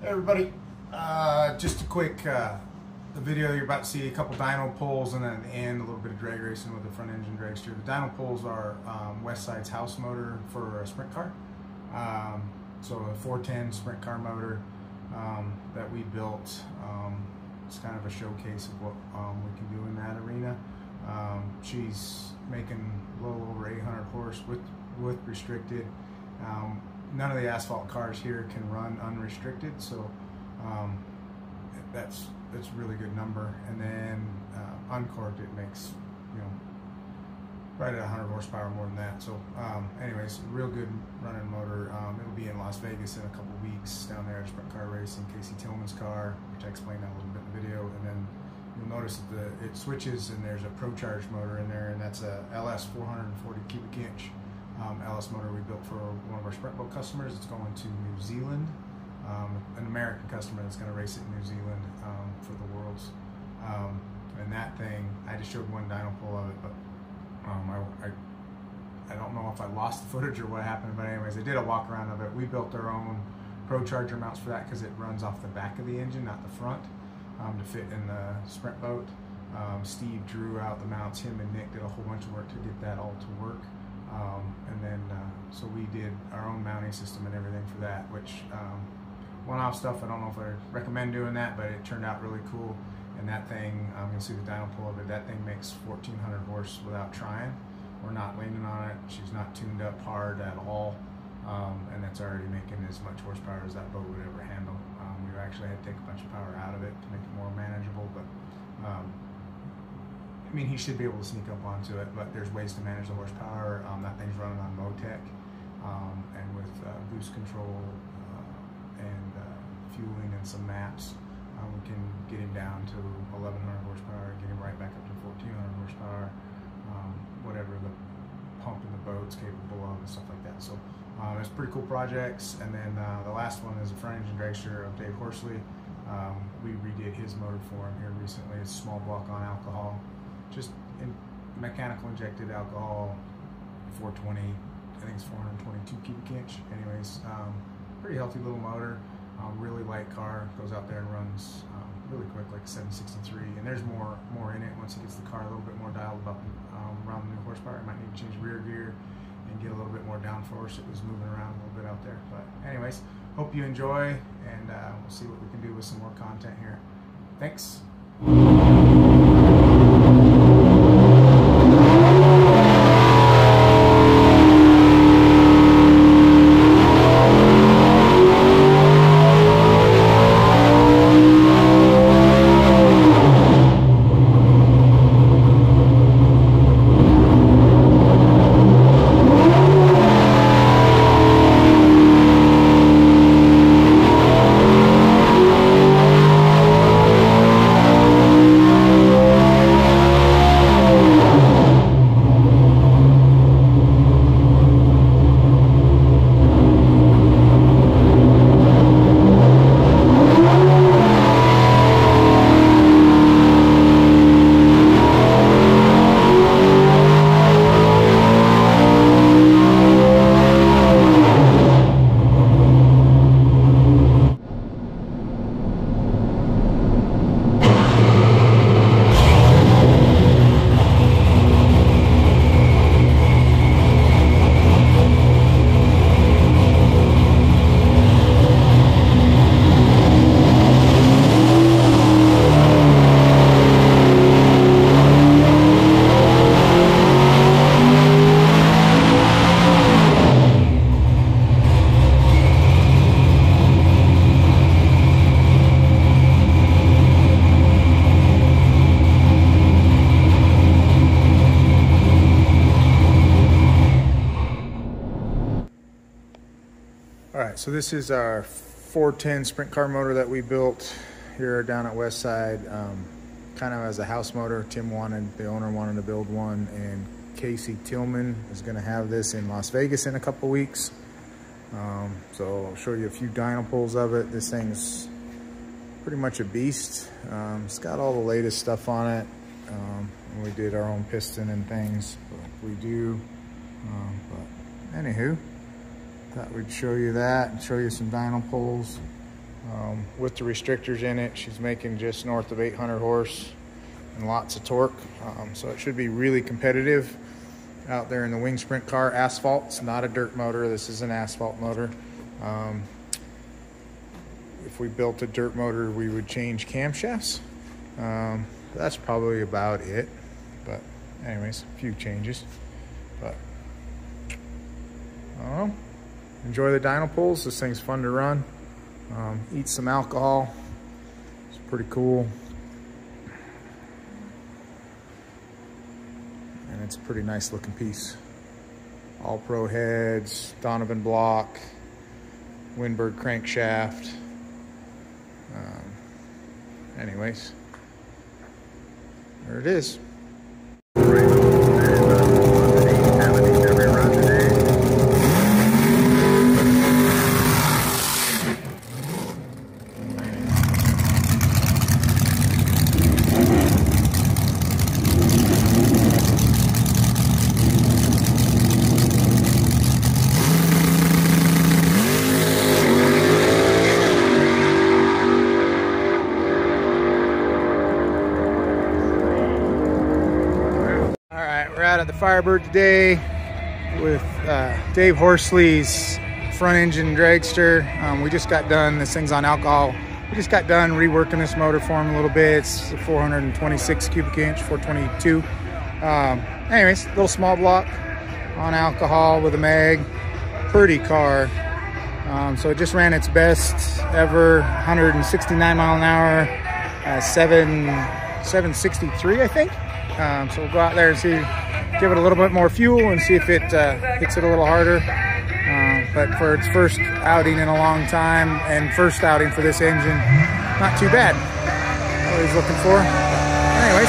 Hey everybody, just a quick the video you're about to see, a couple dyno pulls, and then at the end a little bit of drag racing with the front engine dragster. The dyno pulls are Westside's house motor for a sprint car. So a 410 sprint car motor that we built. It's kind of a showcase of what we can do in that arena. She's making a little over 800 horse with restricted. None of the asphalt cars here can run unrestricted, so that's a really good number. And then uncorked, it makes, you know, right at 100 horsepower more than that. So anyways, real good running motor. It'll be in Las Vegas in a couple weeks down there at Sprint Car Racing, Casey Tillman's car, which I explained that a little bit in the video. And then you'll notice that it switches and there's a Pro Charge motor in there, and that's a LS 440 cubic inch LS motor we built for one of our sprint boat customers. It's going to New Zealand, an American customer that's going to race it in New Zealand for the Worlds. And that thing, I just showed one dyno pull of it, but I don't know if I lost the footage or what happened, but anyways, I did a walk around of it. We built our own Pro Charger mounts for that because it runs off the back of the engine, not the front, to fit in the sprint boat. Steve drew out the mounts. Him and Nick did a whole bunch of work to get that all to work. And then so we did our own mounting system and everything for that, which one-off stuff. I don't know if I recommend doing that, but it turned out really cool. And that thing, you'll see the dyno pull of it, that thing makes 1,400 horse without trying. We're not leaning on it. She's not tuned up hard at all. And that's already making as much horsepower as that boat would ever handle. We actually had to take a bunch of power out of it to make it more manageable, but I mean, he should be able to sneak up onto it, but there's ways to manage the horsepower. That thing's running on Motec, and with boost control and fueling and some maps, we can get him down to 1,100 horsepower, get him right back up to 1,400 horsepower, whatever the pump in the boat's capable of and stuff like that. So it's pretty cool projects. And then the last one is a front engine dragster of Dave Horsley. We redid his motor for him here recently. It's small block on alcohol, just in mechanical injected alcohol, 420, I think it's 422 cubic inch. Anyways, pretty healthy little motor, really light car, goes out there and runs really quick, like a 763. And there's more in it once it gets the car a little bit more dialed up around the new horsepower. It might need to change rear gear and get a little bit more downforce. It was moving around a little bit out there. But anyways, hope you enjoy, and we'll see what we can do with some more content here. Thanks. Alright, so this is our 410 sprint car motor that we built here down at Westside, kind of as a house motor. The owner wanted to build one, and Casey Tillman is going to have this in Las Vegas in a couple weeks. So I'll show you a few dyno pulls of it. This thing's pretty much a beast. It's got all the latest stuff on it. We did our own piston and things, but we do. But anywho, thought we'd show you that and show you some dyno pulls. With the restrictors in it, she's making just north of 800 horse and lots of torque. So it should be really competitive out there in the wing sprint car. Asphalt, it's not a dirt motor. This is an asphalt motor. If we built a dirt motor, we would change camshafts. That's probably about it. But anyways, a few changes. But I don't know. Enjoy the Dyno Pulls. This thing's fun to run. Eat some alcohol. It's pretty cool. And it's a pretty nice looking piece. All pro heads, Donovan block, Windberg crankshaft. Anyways, there it is. We're out at the Firebird today with Dave Horsley's front engine dragster. We just got done, this thing's on alcohol. We just got done reworking this motor for him a little bit. It's a 426 cubic inch, 422. Anyways, little small block on alcohol with a mag. Pretty car. So it just ran its best ever, 169 mile an hour, 763, I think. So we'll go out there and see, give it a little bit more fuel and see if it hits it a little harder. But for its first outing in a long time and first outing for this engine, not too bad. What he's looking for. Anyways,